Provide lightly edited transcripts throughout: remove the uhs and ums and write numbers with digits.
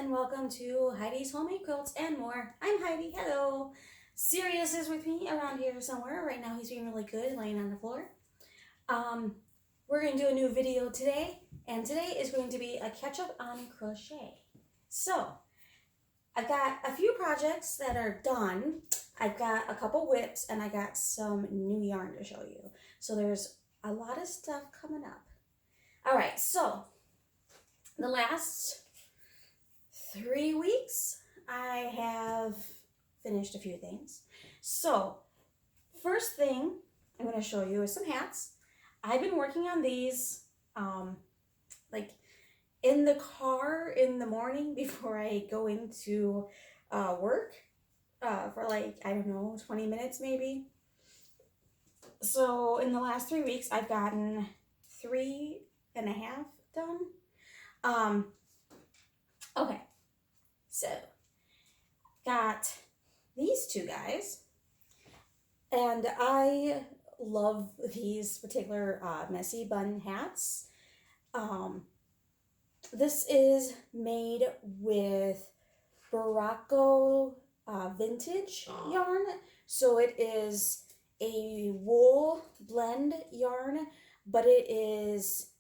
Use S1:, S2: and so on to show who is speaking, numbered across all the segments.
S1: and welcome to Heidi's Homemade Quilts and More. I'm Heidi. Hello. Sirius is with me around here somewhere. Right now he's being really good laying on the floor. We're going to do a new video today, and today is going to be a catch up on crochet. So, I've got a few projects that are done. I've got a couple whips and I got some new yarn to show you. So there's a lot of stuff coming up. Alright, so the last 3 weeks I have finished a few things. So first thing I'm going to show you is some hats. I've been working on these like in the car in the morning before I go into work for like, I don't know, 20 minutes maybe. So in the last 3 weeks I've gotten 3.5 done. Okay, so got these two guys, and I love these particular messy bun hats. This is made with Baracco vintage yarn, so it is a wool blend yarn, but it is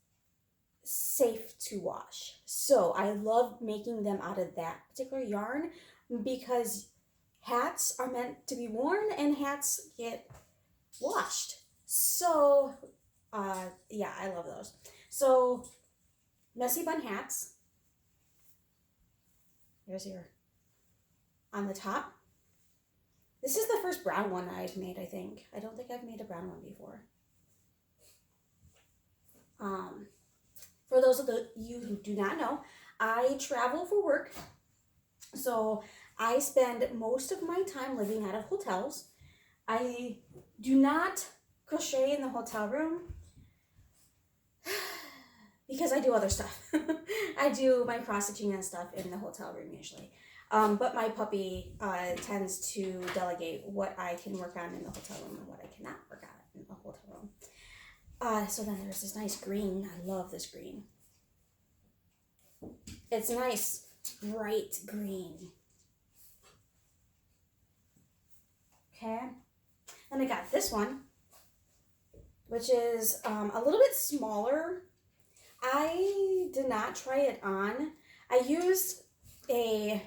S1: safe to wash. So I love making them out of that particular yarn because hats are meant to be worn and hats get washed. So yeah, I love those. So messy bun hats. Here's your on the top. This is the first brown one I've made, I think. I don't think I've made a brown one before. For those of you who do not know, I travel for work. So I spend most of my time living out of hotels. I do not crochet in the hotel room because I do other stuff. I do my cross-stitching and stuff in the hotel room usually. But my puppy tends to delegate what I can work on in the hotel room and what I cannot work on in the hotel room. So then there's this nice green. I love this green. It's nice, bright green. Okay. Then I got this one, which is a little bit smaller. I did not try it on. I used a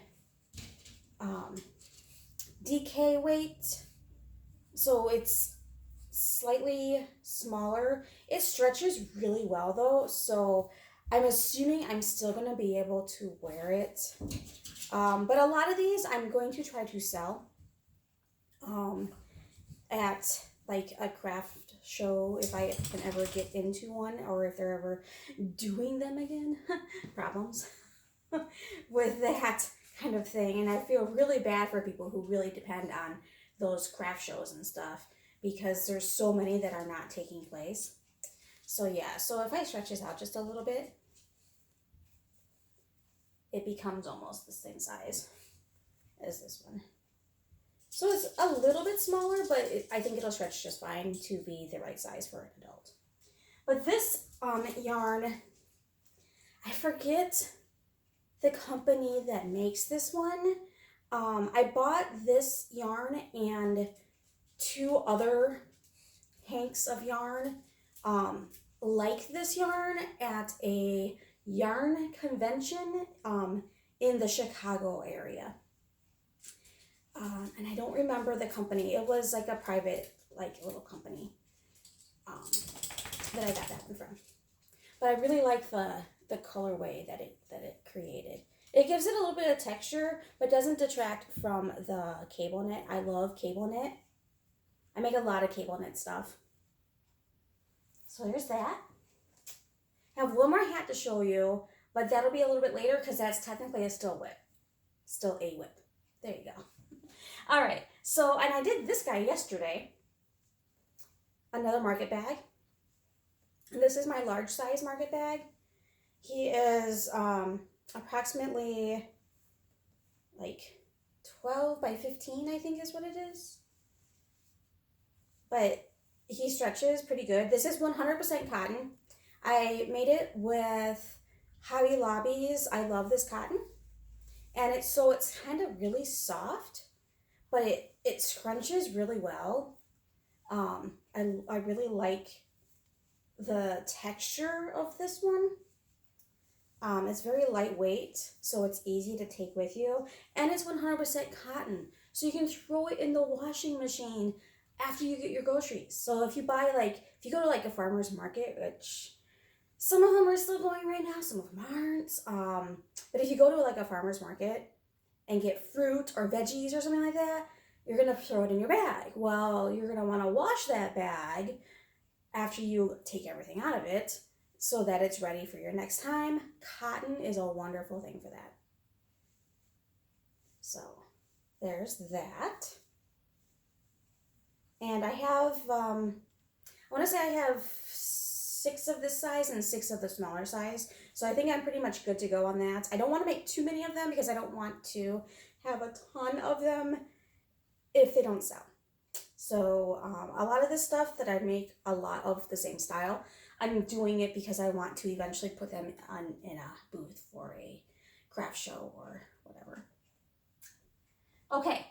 S1: DK weight, so it's slightly smaller. It stretches really well though, so I'm assuming I'm still going to be able to wear it. But a lot of these I'm going to try to sell at like a craft show if I can ever get into one, or if they're ever doing them again. Problems with that kind of thing. And I feel really bad for people who really depend on those craft shows and stuff, because there's so many that are not taking place. So yeah, so if I stretch this out just a little bit, it becomes almost the same size as this one. So it's a little bit smaller, but I think it'll stretch just fine to be the right size for an adult. But this yarn, I forget the company that makes this one. I bought this yarn and 2 other hanks of yarn like this yarn at a yarn convention in the Chicago area. And I don't remember the company. It was like a private, like little company that I got that one from. But I really like the colorway that it created. It gives it a little bit of texture, but doesn't detract from the cable knit. I love cable knit. I make a lot of cable knit stuff. So there's that. I have one more hat to show you, but that'll be a little bit later because that's technically a still whip. Still a whip. There you go. All right. So, and I did this guy yesterday. Another market bag. And this is my large size market bag. He is approximately like 12 by 15, I think is what it is. But he stretches pretty good. This is 100% cotton. I made it with Hobby Lobby's I Love This Cotton. And it's kind of really soft, but it scrunches really well. I really like the texture of this one. It's very lightweight, so it's easy to take with you. And it's 100% cotton, so you can throw it in the washing machine after you get your groceries. So if you buy, like, if you go to like a farmer's market, which some of them are still going right now, some of them aren't. But if you go to like a farmer's market and get fruit or veggies or something like that, you're gonna throw it in your bag. Well, you're gonna wanna wash that bag after you take everything out of it so that it's ready for your next time. Cotton is a wonderful thing for that. So there's that. And I have, I want to say I have 6 of this size and 6 of the smaller size. So I think I'm pretty much good to go on that. I don't want to make too many of them because I don't want to have a ton of them if they don't sell. So a lot of the stuff that I make a lot of the same style, I'm doing it because I want to eventually put them in a booth for a craft show or whatever. Okay,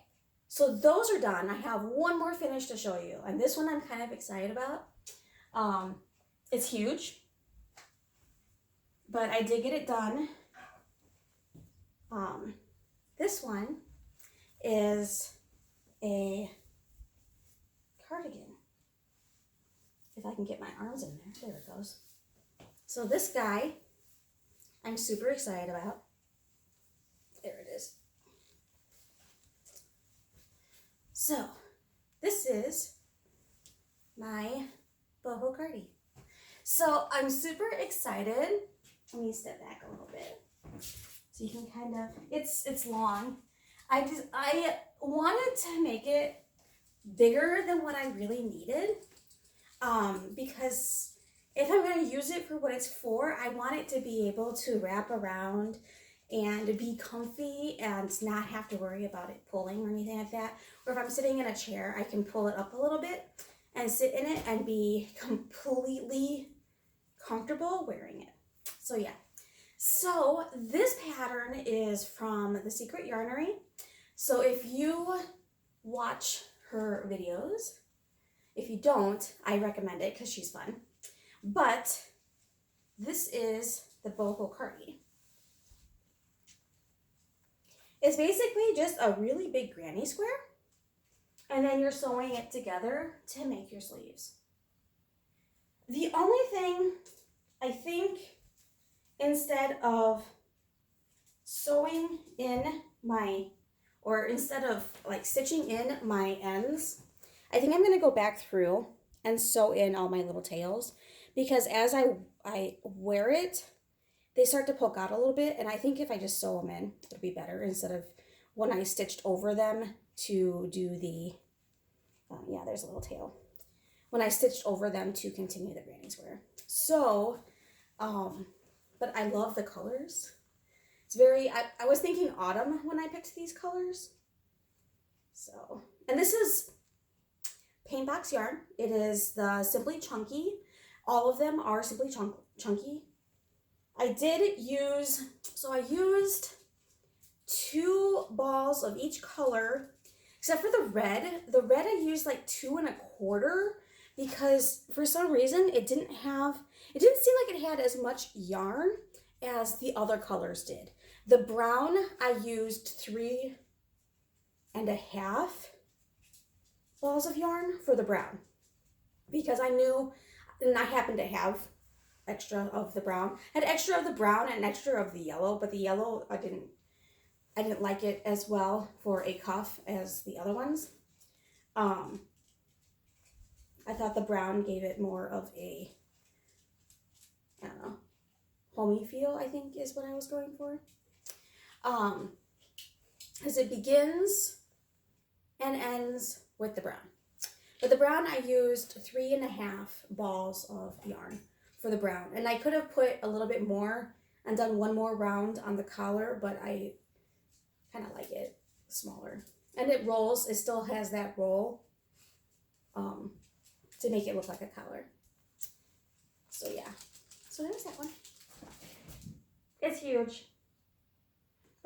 S1: so those are done. I have one more finish to show you, and this one I'm kind of excited about. It's huge, but I did get it done. This one is a cardigan. If I can get my arms in there. There it goes. So this guy, I'm super excited about. There it is. So this is my boho cardi. So I'm super excited. Let me step back a little bit so you can kind of, it's long. I wanted to make it bigger than what I really needed, because if I'm going to use it for what it's for, I want it to be able to wrap around and be comfy and not have to worry about it pulling or anything like that. Or if I'm sitting in a chair, I can pull it up a little bit and sit in it and be completely comfortable wearing it. So yeah. So this pattern is from The Secret Yarnery. So if you watch her videos, if you don't, I recommend it because she's fun. But this is the boho cardi. It's basically just a really big granny square, and then you're sewing it together to make your sleeves. The only thing, I think, instead of sewing in my, or instead of like stitching in my ends, I think I'm going to go back through and sew in all my little tails, because as I wear it, they start to poke out a little bit, and I think if I just sew them in, it'll be better instead of when I stitched over them to do the, yeah, there's a little tail. When I stitched over them to continue the granny square. So, but I love the colors. It's very, I was thinking autumn when I picked these colors. So, and this is Paint Box yarn. It is the Simply Chunky. All of them are Simply Chunky. I did use, so I used 2 balls of each color, except for the red. The red I used like 2 1/4 because for some reason it didn't seem like it had as much yarn as the other colors did. The brown I used 3 1/2 balls of yarn for the brown because I knew, and I happened to have extra of the brown. I had extra of the brown and extra of the yellow, but the yellow I didn't like it as well for a cuff as the other ones. I thought the brown gave it more of a, I don't know, homey feel, I think is what I was going for. Because it begins and ends with the brown. But the brown I used 3 1/2 balls of yarn for the brown. And I could have put a little bit more and done one more round on the collar, but I kind of like it smaller. And it rolls, it still has that roll to make it look like a collar. So yeah, so there's that one. It's huge,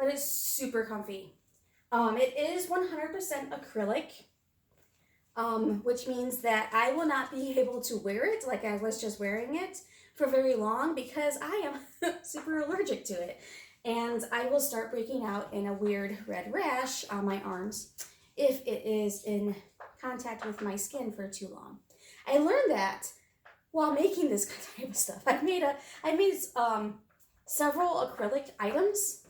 S1: but it's super comfy. It is 100% acrylic, which means that I will not be able to wear it like I was just wearing it for very long because I am super allergic to it. And I will start breaking out in a weird red rash on my arms if it is in contact with my skin for too long. I learned that while making this type of stuff. I made several acrylic items,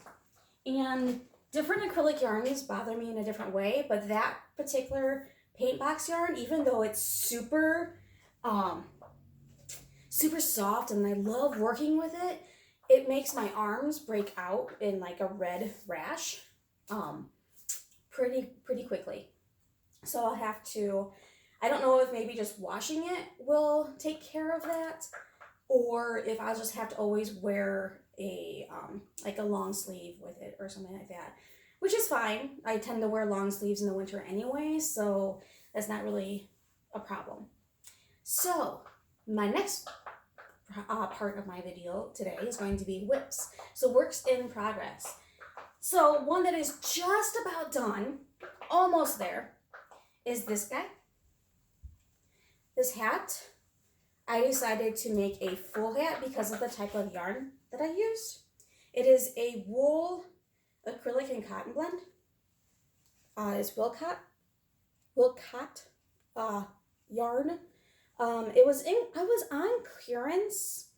S1: and different acrylic yarns bother me in a different way, but that particular paint box yarn, even though it's super soft and I love working with it, it makes my arms break out in like a red rash pretty quickly. So I'll have to, I don't know if maybe just washing it will take care of that, or if I'll just have to always wear a like a long sleeve with it or something like that, which is fine. I tend to wear long sleeves in the winter anyway, so that's not really a problem. So my next part of my video today is going to be whips. So works in progress. So one that is just about done, almost there, is this guy. This hat, I decided to make a full hat because of the type of yarn that I used. It is a wool, acrylic, and cotton blend. It's Wilcott yarn. I was on clearance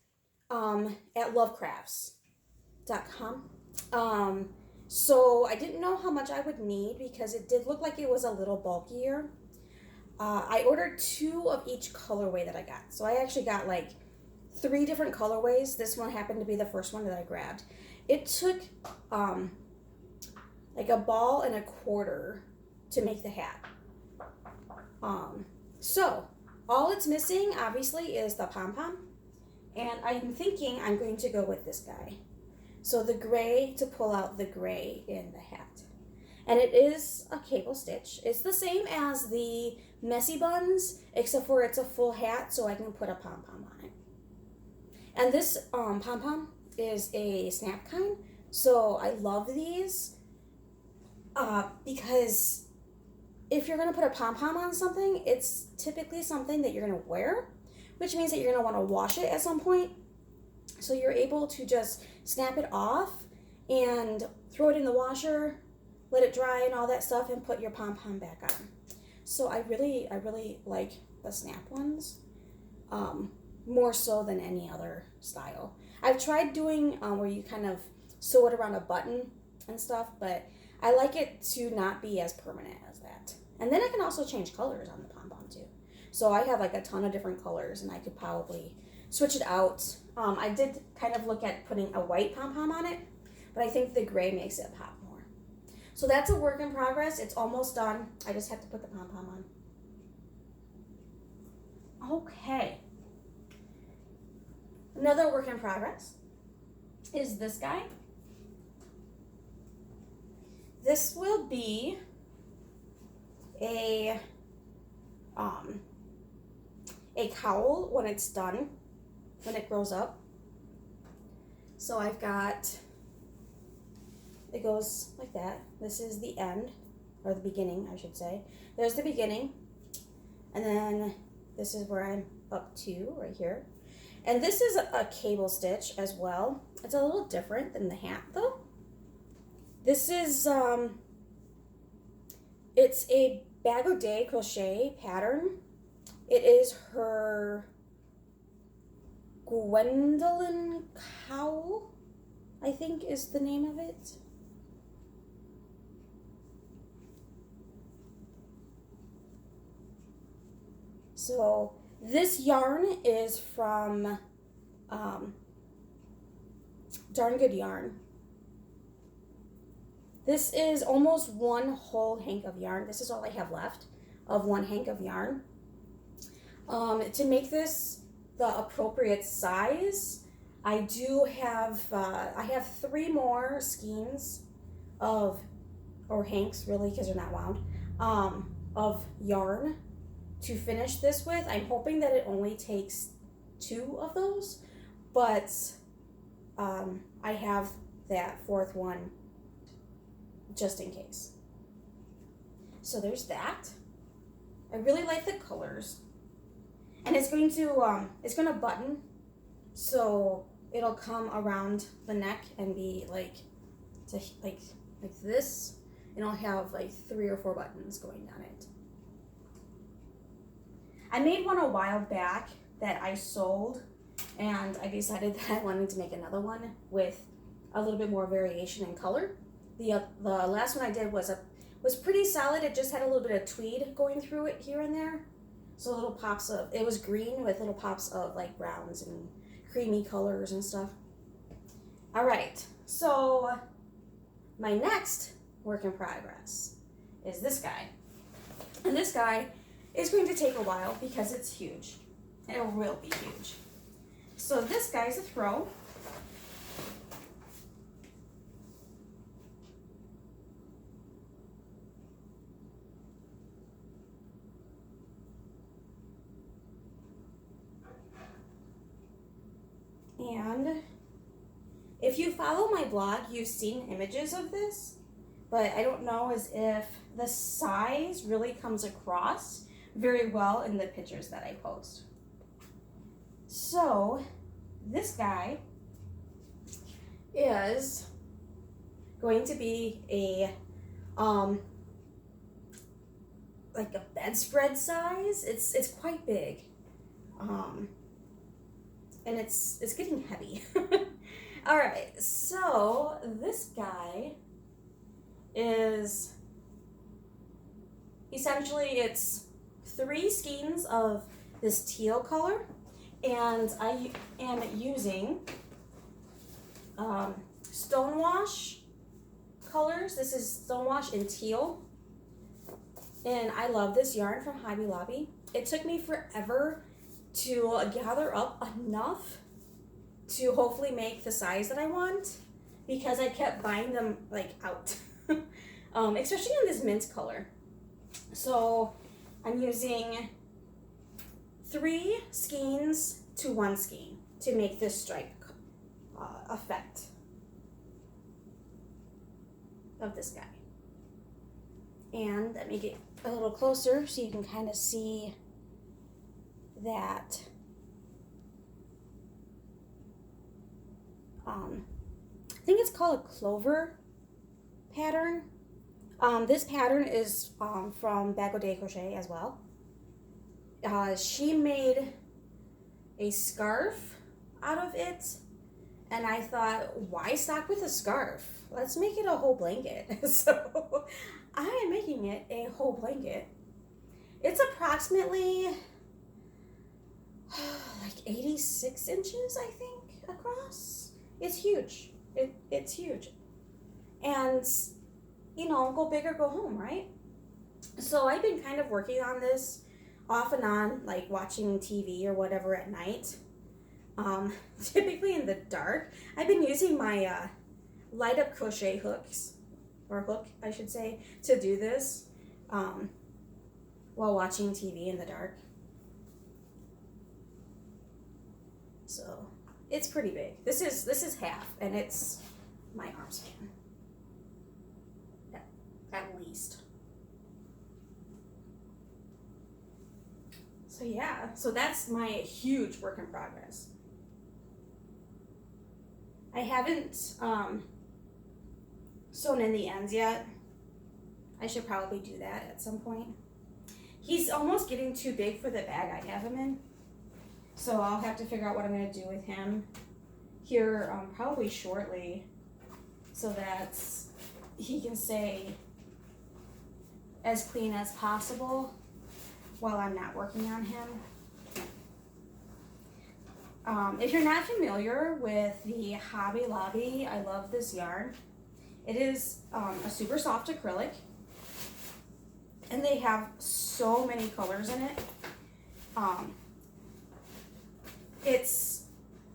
S1: at lovecrafts.com. So I didn't know how much I would need because it did look like it was a little bulkier. I ordered 2 of each colorway that I got. So I actually got like 3 different colorways. This one happened to be the first one that I grabbed. It took like a ball and a quarter to make the hat. So all it's missing obviously is the pom-pom, and I'm thinking I'm going to go with this guy. So the gray to pull out the gray in the hat. And it is a cable stitch. It's the same as the messy buns, except for it's a full hat, so I can put a pom-pom on it. And this pom-pom is a snap kind, so I love these because if you're going to put a pom-pom on something, it's typically something that you're going to wear, which means that you're going to want to wash it at some point. So you're able to just snap it off and throw it in the washer, let it dry and all that stuff, and put your pom-pom back on. So I really like the snap ones more so than any other style. I've tried doing where you kind of sew it around a button and stuff, but I like it to not be as permanent as that. And then I can also change colors on the pom-pom too. So I have like a ton of different colors, and I could probably switch it out. I did kind of look at putting a white pom-pom on it, but I think the gray makes it pop more. So that's a work in progress. It's almost done. I just have to put the pom-pom on. Okay. Another work in progress is this guy. This will be a cowl when it's done, when it grows up. So I've got, it goes like that. This is the end, or the beginning, I should say. There's the beginning, and then this is where I'm up to, right here. And this is a cable stitch as well. It's a little different than the hat though. This is, it's a Bag O' Day crochet pattern. It is her Gwendolyn Cowl, I think is the name of it. So this yarn is from Darn Good Yarn. This is almost one whole hank of yarn. This is all I have left of one hank of yarn. To make this the appropriate size, I do have, I have 3 more skeins of, or hanks really, because they're not wound, of yarn to finish this with. I'm hoping that it only takes 2 of those, but I have that 4th one just in case. So there's that. I really like the colors. And it's going to button, so it'll come around the neck and be like this, and I'll have like 3 or 4 buttons going down it. I made one a while back that I sold, and I decided that I wanted to make another one with a little bit more variation in color. The last one I did was pretty solid. It just had a little bit of tweed going through it here and there. So little pops of, it was green with little pops of like browns and creamy colors and stuff. All right, so my next work in progress is this guy. And this guy is going to take a while because it's huge. It will be huge. So this guy's a throw. And if you follow my blog, you've seen images of this, but I don't know as if the size really comes across very well in the pictures that I post. So this guy is going to be a like a bedspread size. It's quite big. And it's getting heavy. All right, so this guy is essentially, it's 3 skeins of this teal color, and I am using stonewash colors. This is stonewash in teal, and I love this yarn from Hobby Lobby. It took me forever to gather up enough to hopefully make the size that I want, because I kept buying them like out, especially in this mint color. So I'm using 3 skeins to 1 skein to make this stripe effect of this guy. And let me get a little closer so you can kind of see that I think it's called a clover pattern. This pattern is from Up On Crochet as well. She made a scarf out of it, and I thought, why stop with a scarf? Let's make it a whole blanket. So I am making it a whole blanket. It's approximately like 86 inches, I think, across. It's huge. It's huge. And, you know, go big or go home, right? So I've been kind of working on this off and on, like watching TV or whatever at night. Typically in the dark. I've been using my light up crochet hooks, or hook, I should say, to do this while watching TV in the dark. So it's pretty big. This is half, and it's my arm span at least. So yeah, so that's my huge work in progress. I haven't sewn in the ends yet. I should probably do that at some point. He's almost getting too big for the bag I have him in. So I'll have to figure out what I'm going to do with him here probably shortly, so that he can stay as clean as possible while I'm not working on him. If you're not familiar with the Hobby Lobby, I love this yarn. It is a super soft acrylic, and they have so many colors in it. It's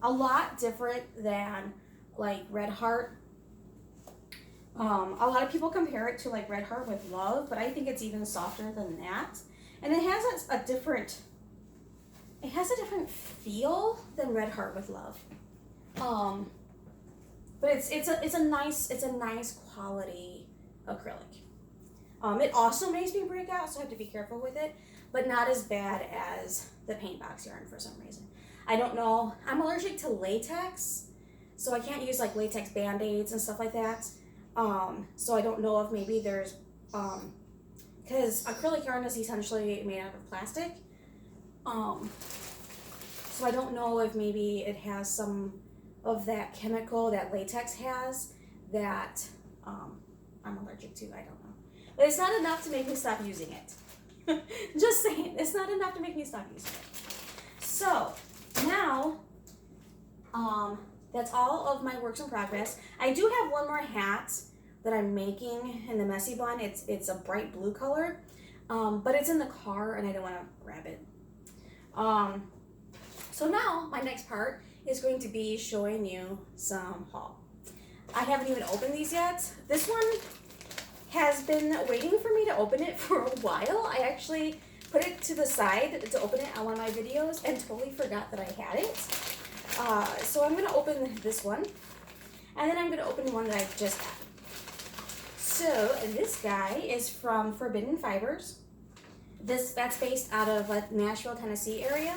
S1: a lot different than like Red Heart. A lot of people compare it to like Red Heart with Love, but I think it's even softer than that. And it has a different feel than Red Heart with Love. But it's a nice quality acrylic. It also makes me break out, so I have to be careful with it, but not as bad as the paint box yarn for some reason. I don't know. I'm allergic to latex, so I can't use like latex band-aids and stuff like that. So I don't know if maybe there's, because acrylic yarn is essentially made out of plastic. So I don't know if maybe it has some of that chemical that latex has that I'm allergic to. I don't know. But it's not enough to make me stop using it. Just saying, it's not enough to make me stop using it. So now, that's all of my works in progress. I do have one more hat that I'm making in the messy bun. It's a bright blue color, but it's in the car and I don't want to grab it. So now my next part is going to be showing you some haul. I haven't even opened these yet. This one has been waiting for me to open it for a while. I actually put it to the side to open it on one of my videos and totally forgot that I had it. So I'm going to open this one, and then I'm going to open one that I just had. So this guy is from Forbidden Fibers. That's based out of Nashville, Tennessee area.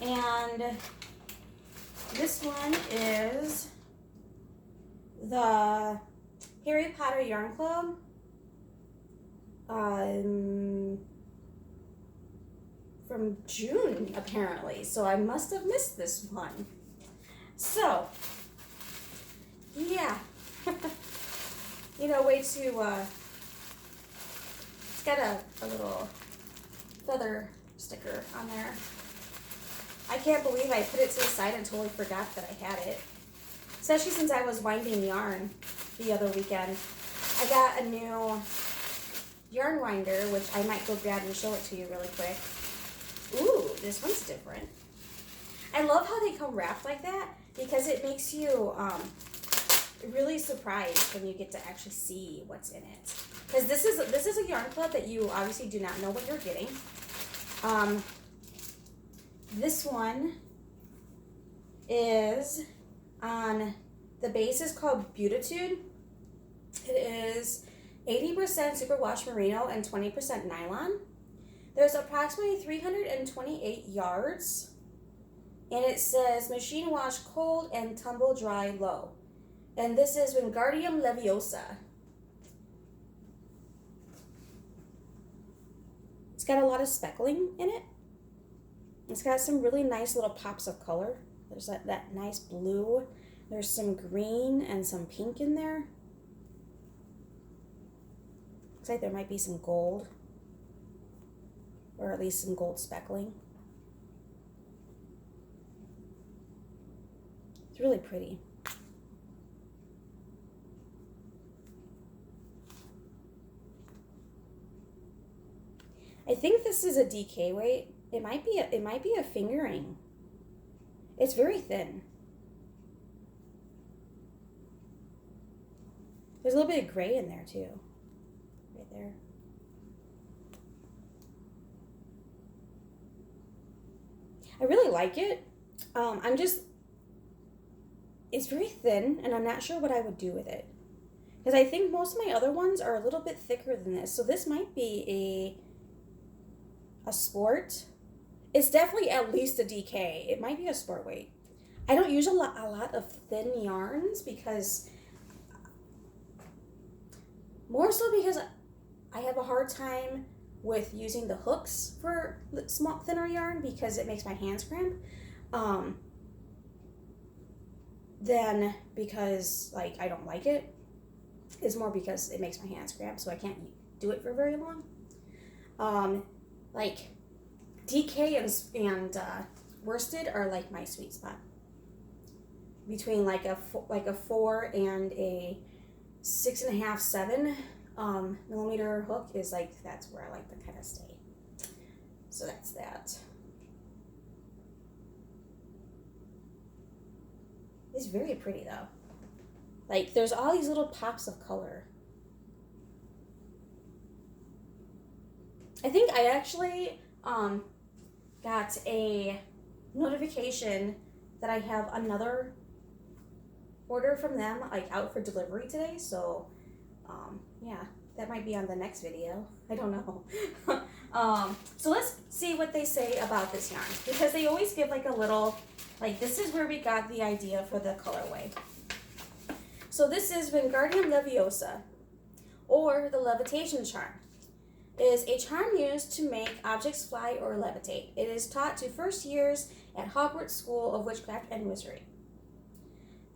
S1: And this one is the Harry Potter Yarn Club. From June, apparently. So I must have missed this one. So, yeah. You know, way to, it's got a little feather sticker on there. I can't believe I put it to the side and totally forgot that I had it. Especially since I was winding yarn the other weekend. I got a new yarn winder, which I might go grab and show it to you really quick. Ooh, this one's different. I love how they come wrapped like that because it makes you really surprised when you get to actually see what's in it. Because this is a yarn club that you obviously do not know what you're getting. This one is on, the base is called Beautitude. It is 80% superwash merino and 20% nylon. There's approximately 328 yards, and it says machine wash cold and tumble dry low. And this is Wingardium Leviosa. It's got a lot of speckling in it. It's got some really nice little pops of color. There's that nice blue. There's some green and some pink in there. Looks like there might be some gold, or at least some gold speckling. It's really pretty. I think this is a DK weight. It might be a fingering. It's very thin. There's a little bit of gray in there too. Right there. I really like it. It's very thin, and I'm not sure what I would do with it. Because I think most of my other ones are a little bit thicker than this. So this might be a sport. It's definitely at least a DK. It might be a sport weight. I don't use a lot of thin yarns more so because I have a hard time with using the hooks for small, thinner yarn because it makes my hands cramp. Then because I don't like it. It's more because it makes my hands cramp, so I can't do it for very long. DK and worsted are like my sweet spot. Between like a 4 and a 6.5, 7 millimeter hook is that's where I like to kind of stay. So that's that. It's very pretty though. There's all these little pops of color. I think I actually got a notification that I have another order from them out for delivery today. So Yeah, that might be on the next video. I don't know. So let's see what they say about this yarn, because they always give like a little, like this is where we got the idea for the colorway. So this is Wingardium Leviosa, or the levitation charm. It is a charm used to make objects fly or levitate. It is taught to first years at Hogwarts School of Witchcraft and Wizardry.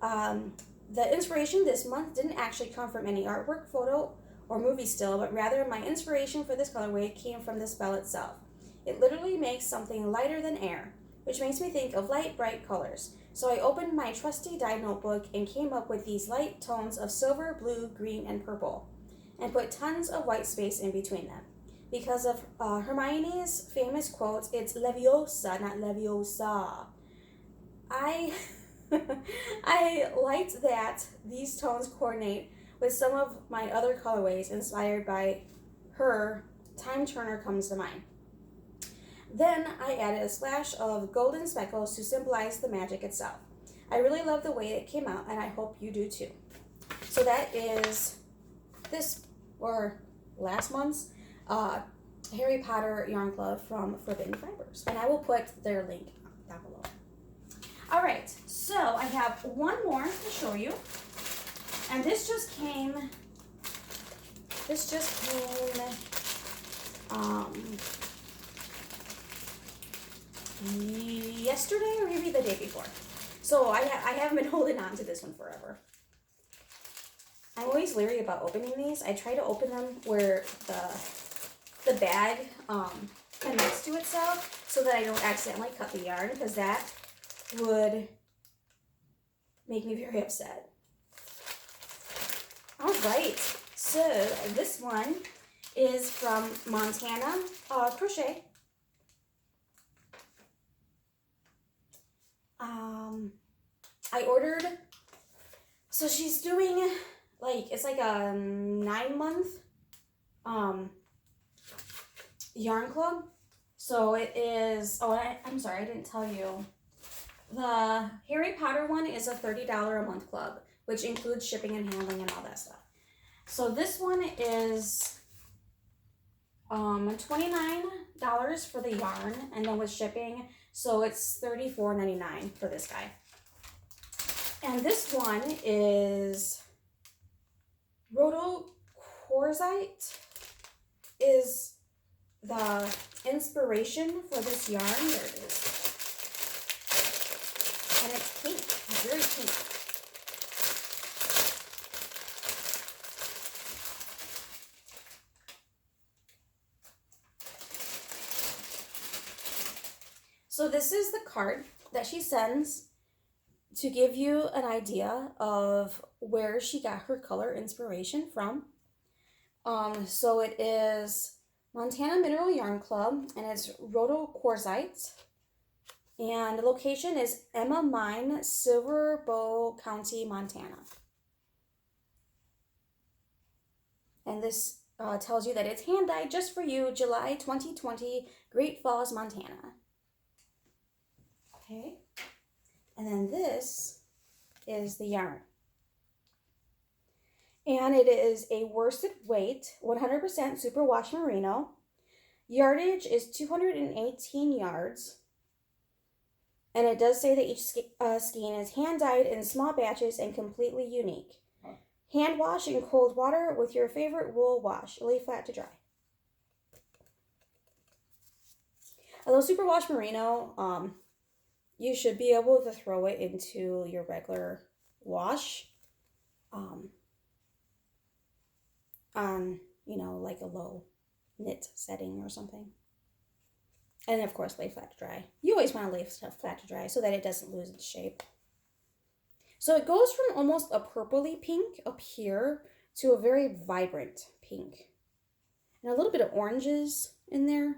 S1: The inspiration this month didn't actually come from any artwork, photo, or movie still, but rather my inspiration for this colorway came from the spell itself. It literally makes something lighter than air, which makes me think of light, bright colors. So I opened my trusty dye notebook and came up with these light tones of silver, blue, green, and purple, and put tons of white space in between them. Because of Hermione's famous quote, it's Leviosa, not Leviosa. I liked that these tones coordinate with some of my other colorways inspired by her. Time Turner comes to mind. Then I added a splash of golden speckles to symbolize the magic itself. I really love the way it came out, and I hope you do too. So that is this, or last month's, Harry Potter Yarn Club from Forbidden Fibers. And I will put their link down below. All right, so I have one more to show you. And this just came yesterday or maybe the day before. So I haven't been holding on to this one forever. I'm always leery about opening these. I try to open them where the bag connects to itself so that I don't accidentally cut the yarn, because that would make me very upset. All right, so this one is from Montana Crochet. I ordered, so she's doing like, it's like a 9-month yarn club. So it is, I'm sorry, I didn't tell you. The Harry Potter one is a $30 a month club, which includes shipping and handling and all that stuff. So this one is $29 for the yarn, and then with shipping, so it's $34.99 for this guy. And this one is Rhodocorzite is the inspiration for this yarn. There it is. And it's pink. It's very pink. So this is the card that she sends to give you an idea of where she got her color inspiration from. So it is Montana Mineral Yarn Club, and it's Rhodocorzite. And the location is Emma Mine, Silver Bow County, Montana. And this tells you that it's hand-dyed just for you, July 2020, Great Falls, Montana. Okay. And then this is the yarn. And it is a worsted weight, 100% superwash merino. Yardage is 218 yards. And it does say that each skein is hand-dyed in small batches and completely unique. Hand wash in cold water with your favorite wool wash. Lay flat to dry. Although superwash merino, you should be able to throw it into your regular wash on, like a low knit setting or something. And of course, lay flat to dry. You always want to lay stuff flat to dry so that it doesn't lose its shape. So it goes from almost a purpley pink up here to a very vibrant pink. And a little bit of oranges in there.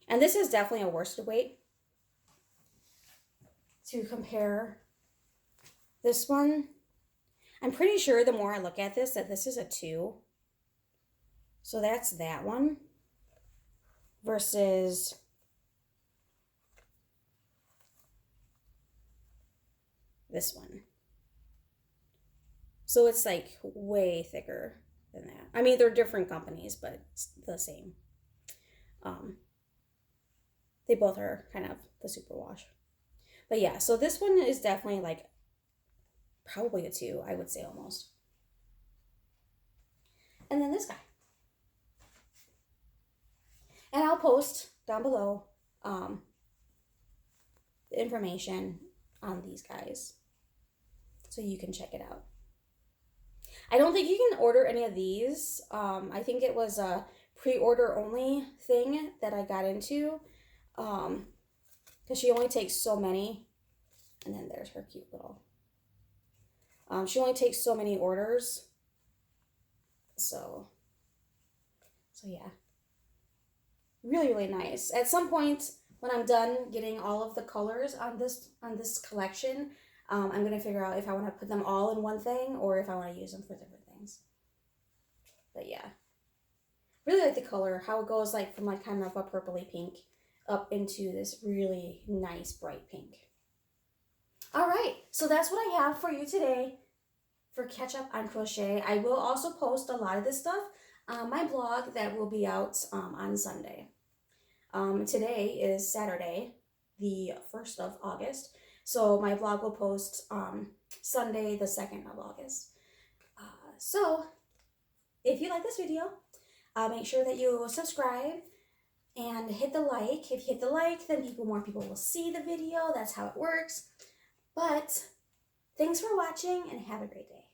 S1: And this is definitely a worsted weight. To compare this one, I'm pretty sure the more I look at this, that this is a 2. So that's that one. Versus this one. So it's like way thicker than that. I mean, they're different companies, but it's the same. Um, they both are kind of the superwash. But yeah, so this one is definitely like probably a 2, I would say almost. And then this guy. And I'll post down below the information on these guys so you can check it out. I don't think you can order any of these. I think it was a pre-order only thing that I got into because she only takes so many. And then there's her cute little. She only takes so many orders. So yeah. Really, really nice. At some point when I'm done getting all of the colors on this collection, I'm going to figure out if I want to put them all in one thing or if I want to use them for different things. But yeah. Really like the color, how it goes like from like kind of a purpley pink up into this really nice bright pink. Alright, so that's what I have for you today for Catch Up on Crochet. I will also post a lot of this stuff on my blog that will be out on Sunday. Today is Saturday, the 1st of August. So my blog will post Sunday, the 2nd of August. So if you like this video, make sure that you subscribe and hit the like. If you hit the like, then more people will see the video. That's how it works. But thanks for watching and have a great day.